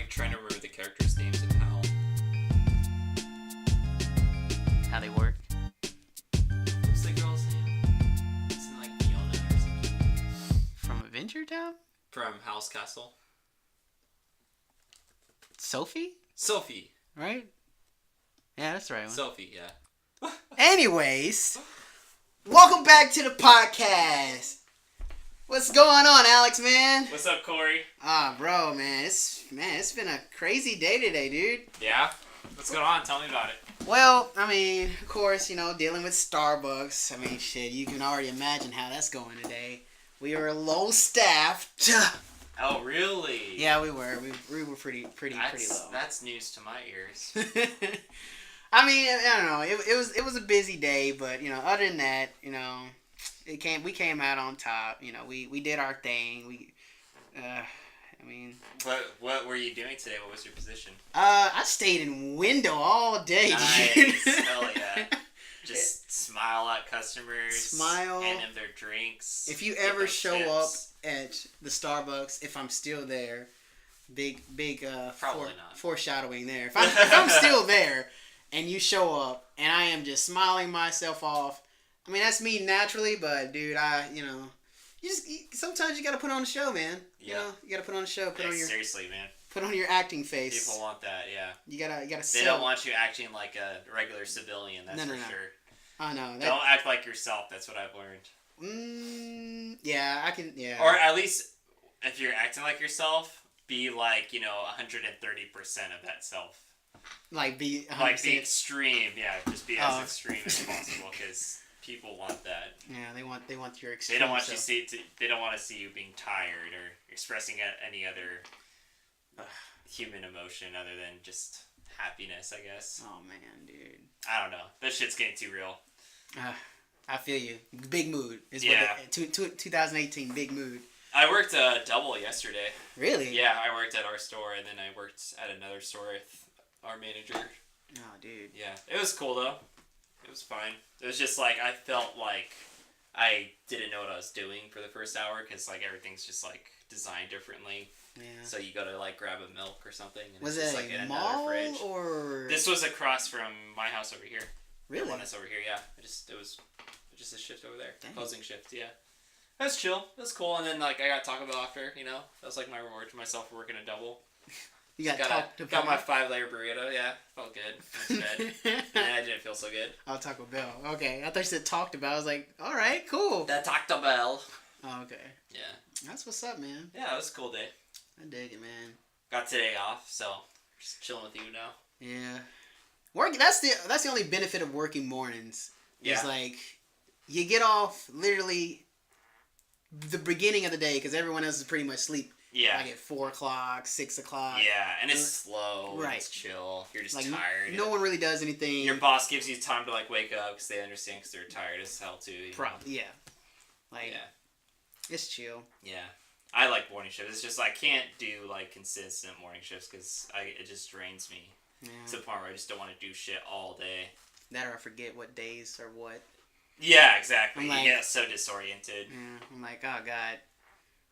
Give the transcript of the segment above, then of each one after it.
like trying to remember the characters' names and how they work. What's the girl's name? Isn't it like Fiona or something? From Adventure Town? From House Castle. Sophie? Sophie. Right? Yeah, that's the right one. Sophie, yeah. Anyways, welcome back to the podcast. What's going on, Alex, man? What's up, Corey? Bro, man, it's been a crazy day today, dude. Yeah? What's going on? Tell me about it. Well, I mean, of course, dealing with Starbucks. I mean, shit, you can already imagine how that's going today. We were low staffed. Oh, really? Yeah, we were. We were pretty low. That's news to my ears. I mean, I don't know. It was a busy day, but other than that, we came out on top. We did our thing. What were you doing today? What was your position? I stayed in window all day. Nice. Hell yeah. Just smile at customers. Smile. Hand them their drinks. If you ever show up at the Starbucks, if I'm still there, big Probably not. Foreshadowing there. If I'm still there and you show up and I am just smiling myself off, I mean, that's me naturally, but dude, sometimes you gotta put on a show, man. Yeah. You gotta put on a show. Seriously, man. Put on your acting face. People want that, yeah. You gotta. They don't want you acting like a regular civilian. That's for sure. I know. Don't act like yourself. That's what I've learned. Yeah, I can. Yeah. Or at least, if you're acting like yourself, be like 130% of that self. Like be. 100%. Like be extreme. Yeah, just be as extreme as possible because people want that. Yeah, they want your extreme. They don't want They don't want to see you being tired or expressing any other human emotion other than just happiness, I guess. Oh man, dude. I don't know. That shit's getting too real. I feel you. Big mood is what 2018 big mood. I worked a double yesterday. Really? Yeah, I worked at our store and then I worked at another store with our manager. Oh, dude. Yeah, it was cool though. It was fine. It was just like I felt like I didn't know what I was doing for the first hour because like everything's just like designed differently. Yeah. So you go to like grab a milk or something. And was it's it just, like, a in mall fridge. or? This was across from my house over here. Really? The one that's over here, yeah. It was just a shift over there. Dang. Closing shift, yeah. That's chill. That's cool. And then like I got Taco Bell after. That was like my reward to myself for working a double. You got my 5-layer burrito. Yeah, felt good. Went to bed. And I didn't feel so good. Oh, Taco Bell. Okay, I thought you said talked about. I was like, all right, cool. That Taco Bell. Oh, okay. Yeah. That's what's up, man. Yeah, it was a cool day. I dig it, man. Got today off, so just chilling with you now. Yeah. That's the only benefit of working mornings. Yeah. Is like you get off literally the beginning of the day because everyone else is pretty much asleep. Yeah. Like at 4 o'clock, 6 o'clock. Yeah, and it's slow. Right. It's chill. You're just like, tired. No one really does anything. Your boss gives you time to like wake up because they understand because they're tired as hell too. Probably, yeah. Like, it's chill. Yeah. I like morning shifts. It's just I can't do like consistent morning shifts because it just drains me. Yeah. To the point where I just don't want to do shit all day. That or I forget what days or what. Yeah, exactly. Like, you get so disoriented. Yeah, I'm like, oh god.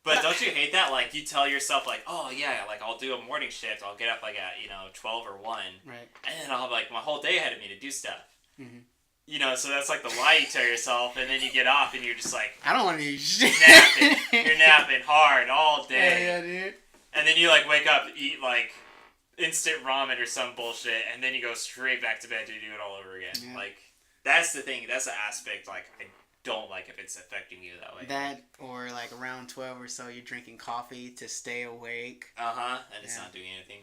But don't you hate that? Like, you tell yourself, like, oh, yeah, like, I'll do a morning shift. I'll get up, like, at, 12 or 1. Right. And then I'll have, like, my whole day ahead of me to do stuff. Mm-hmm. So that's, like, the lie you tell yourself. And then you get off and you're just, like... I don't want to do shit. Napping. You're napping hard all day. Yeah, dude. And then you, like, wake up, eat, like, instant ramen or some bullshit. And then you go straight back to bed to do it all over again. Yeah. Like, that's the thing. That's the aspect, like... I don't like if it's affecting you that way. That or like around 12 or so you're drinking coffee to stay awake. And it's not doing anything.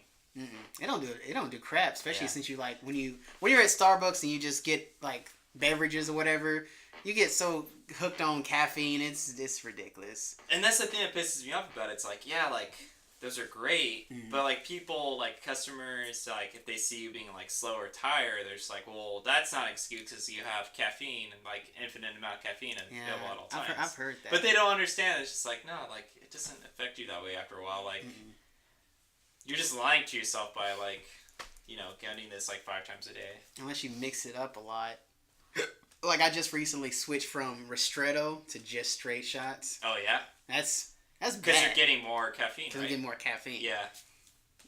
It don't do crap, especially since you like when you're at Starbucks and you just get like beverages or whatever, you get so hooked on caffeine, it's ridiculous. And that's the thing that pisses me off about it. It's like, yeah, like those are great, but like people, like customers, like if they see you being like slow or tired, they're just like, well, that's not an excuse because you have caffeine and like infinite amount of caffeine available at all times. I've heard that. But they don't understand. It's just like, no, like it doesn't affect you that way after a while. Like you're just lying to yourself by like, getting this like 5 times a day. Unless you mix it up a lot. Like I just recently switched from ristretto to just straight shots. Oh yeah? That's bad. Because you're getting more caffeine, right? Because I'm getting more caffeine. Yeah.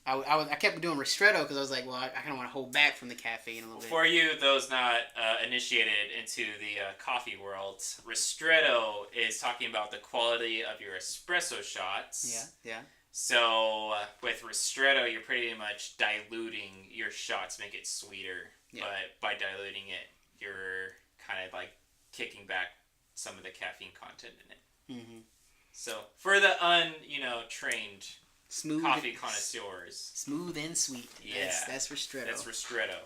I kept doing ristretto because I was like, well, I kind of want to hold back from the caffeine a little bit. For you, those not initiated into the coffee world, ristretto is talking about the quality of your espresso shots. Yeah. So with ristretto, you're pretty much diluting your shots, make it sweeter. Yeah. But by diluting it, you're kind of like kicking back some of the caffeine content in it. Mm-hmm. So for the trained coffee connoisseurs, smooth and sweet. Yeah, that's ristretto. That's ristretto.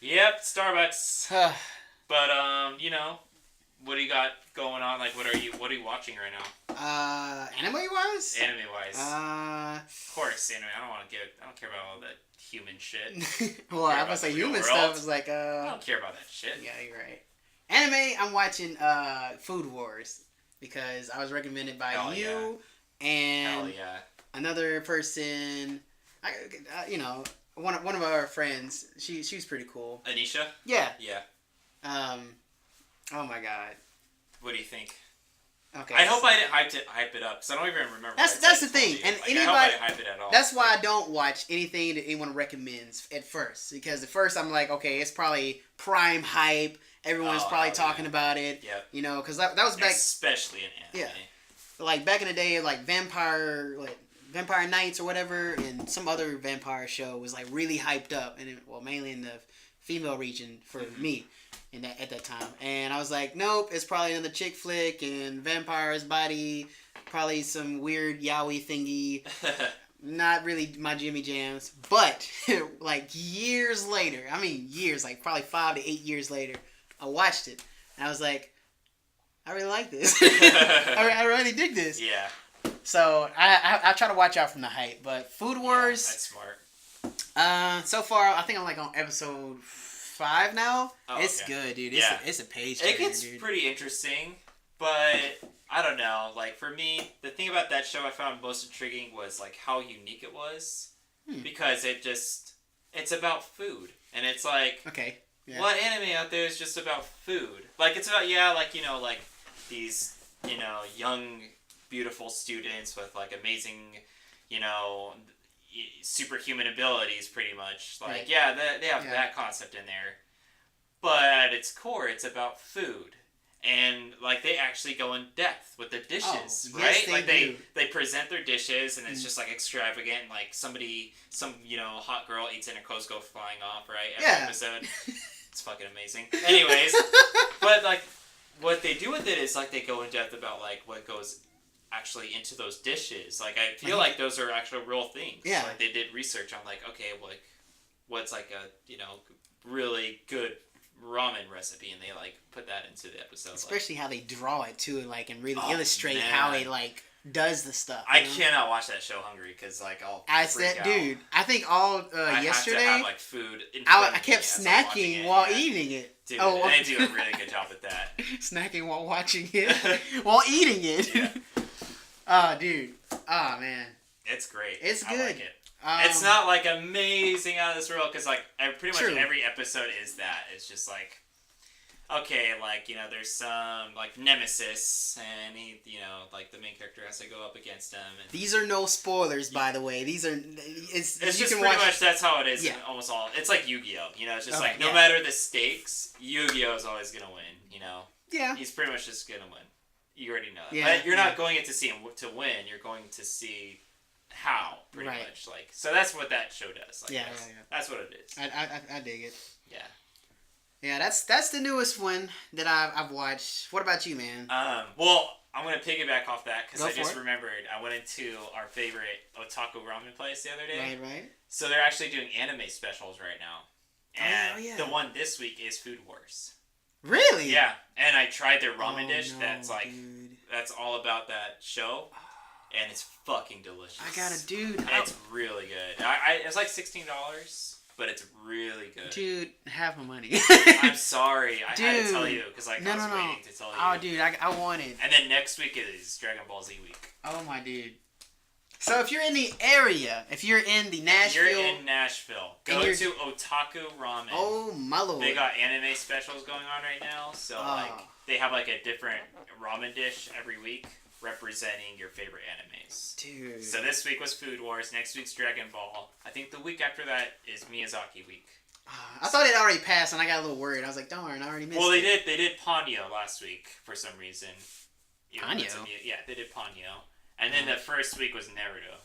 Yep, Starbucks. But what do you got going on? Like, what are you watching right now? Anime wise. Of course, anime. I don't care about all that human shit. Well, I was gonna say human stuff is like I don't care about that shit. Yeah, you're right. Anime, I'm watching Food Wars because I was recommended by you and another person. One of our friends. She's pretty cool. Anisha. Yeah. Yeah. Oh my god. What do you think? Okay. I hope I didn't hype it up because I don't even remember. That's the thing, and like, anybody. I hope I didn't hype it at all. That's why I don't watch anything that anyone recommends at first, because at first I'm like, okay, it's probably prime hype. Everyone's probably talking about it. Yep. Because that was back. Especially in anime. Yeah. Like back in the day, like Vampire Nights or whatever, and some other vampire show was like really hyped up, and mainly in the female region for me. At that time, and I was like, nope, it's probably another chick flick and vampire's body, probably some weird yaoi thingy, not really my Jimmy Jams. But like years later, like probably 5 to 8 years later, I watched it and I was like, I really like this. I really dig this. Yeah. So I try to watch out from the hype, but Food Wars. That's smart. So far I think I'm like on episode 5 now. It's good, dude. It's a page turner, it gets pretty interesting, but I don't know. Like for me, the thing about that show I found most intriguing was like how unique it was, because it's about food, and it's like what anime out there is just about food? Like it's about like these young beautiful students with like amazing superhuman abilities, pretty much. Like, they have that concept in there. But at its core, it's about food. And, like, they actually go in depth with the dishes, right? Yes, they present their dishes, and it's just, like, extravagant. Like, some, hot girl eats and her clothes go flying off, right? Every episode. It's fucking amazing. Anyways, but, like, what they do with it is, like, they go in depth about, like, what goes actually into those dishes. Like I feel like those are actual real things. Yeah. Like they did research on like, okay, like what's like a really good ramen recipe, and they like put that into the episode. Especially how they draw it too, like, and really illustrate how it like does the stuff. I cannot watch that show hungry because like I'll freak out. Dude, I think all yesterday I have to have like food in I front of kept me snacking while eating it. Dude, they do a really good job with that. Snacking while watching it, while eating it. Yeah. Dude. Oh, man. It's great. It's good. I like it. It's not like amazing out of this world because like pretty much every episode is that. It's just like, okay, like there's some like nemesis, and he, like the main character has to go up against him. And these are no spoilers, by the way. These are it's just pretty much that's how it is. In almost all. It's like Yu-Gi-Oh. It's just like no matter the stakes, Yu-Gi-Oh is always gonna win. Yeah. He's pretty much just gonna win. You already know that. Yeah, but you're not going to see him to win. You're going to see how, pretty much. Like, so that's what that show does. Like, that's what it is. I dig it. Yeah. Yeah, that's the newest one that I've watched. What about you, man? Well, I'm going to piggyback off that because I just remembered I went into our favorite otaku ramen place the other day. Right. So they're actually doing anime specials right now. And the one this week is Food Wars. Really? Yeah, and I tried their ramen dish. That's like, that's all about that show, and it's fucking delicious. It's really good. It's like $16, but it's really good. Dude, have my money. I'm sorry, I had to tell you because like I was waiting to tell you. Oh, dude, I want it. And then next week is Dragon Ball Z week. Oh my dude. So if you're in the area, if you're in the Nashville... You're in Nashville. Go to Otaku Ramen. Oh, my lord. They got anime specials going on right now. So, like, they have, like, a different ramen dish every week. representing your favorite animes. Dude. So this week was Food Wars. Next week's Dragon Ball. I think the week after that is Miyazaki week. I thought it already passed, and I got a little worried. I was like, darn, I already missed it. Well, they did Ponyo last week for some reason. Ponyo? Yeah, they did Ponyo. And then the first week was Naruto.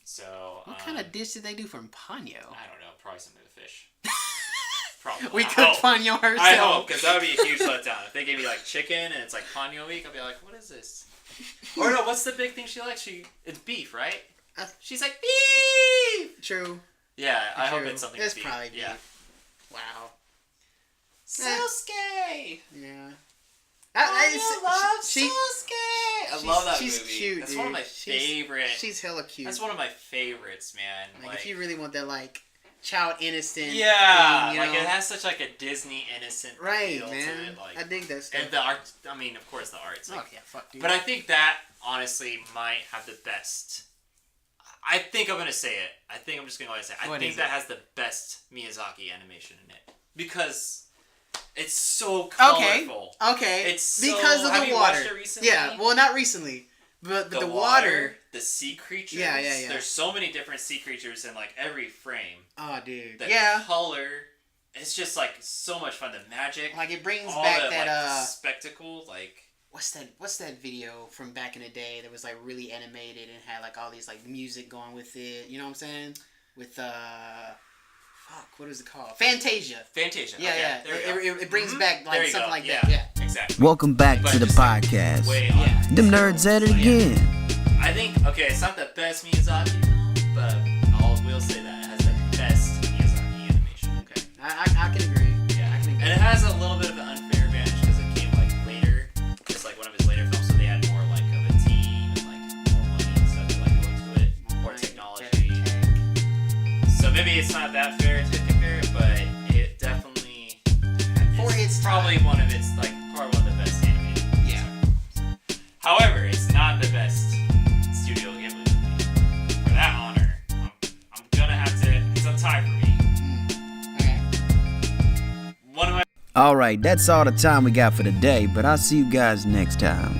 So what kind of dish did they do from Ponyo? I don't know. Probably some of the fish. Probably. We cooked Ponyo ourselves. I hope, because that would be a huge letdown. If they gave me like chicken and it's like Ponyo week, I'd be like, what is this? Or no, what's the big thing she likes? It's beef, right? She's like, beef! True. Yeah, I hope it's something It's beef. probably beef. Yeah. Wow. Sasuke! Yeah. Sasuke! I love that she's movie. Cute, That's dude. one of my favorite. She's hella cute. That's one of my favorites, man. Like if you really want that, like, child innocent. Yeah, thing, like it has such like a Disney innocent feel man. to it. Like, I dig that stuff. and the art. I mean, of course, the art's. Like, oh yeah, fuck, dude. But I think that honestly might have the best. I think I'm gonna say it. I think I'm just gonna go ahead and say it. I think that has the best Miyazaki animation in it because it's so colorful. Okay. It's so, because of have the you water. Watched it recently? Yeah. Well, not recently, but the water. The sea creatures. Yeah. There's so many different sea creatures in like every frame. Oh, dude. The yeah. color. It's just like so much fun. The magic. Like it brings all back the, that like, spectacle. Like what's that video from back in the day that was like really animated and had like all these like music going with it. You know what I'm saying? With what is it called? Fantasia. Yeah. Okay, yeah. It brings back like something like yeah. that. Yeah. Exactly. Welcome back But to the just, like, podcast. Yeah. Them nerds at it again. I think it's not the best Miyazaki, but we'll say that it has the best Miyazaki animation. Okay. I can agree. Yeah. I can agree. And it has a little bit of an unfair advantage because it came like later. It's like one of his later films, so they had more like of a team and like more money and stuff to like go into it, more technology. So maybe it's not that fair to compare it, but it definitely its probably time. one of its like probably one of the best animated. Yeah. However, it's not the best Studio Ghibli movie. For that honor, I'm gonna have to. It's a tie for me. Okay. One of my. Alright, that's all the time we got for today, but I'll see you guys next time.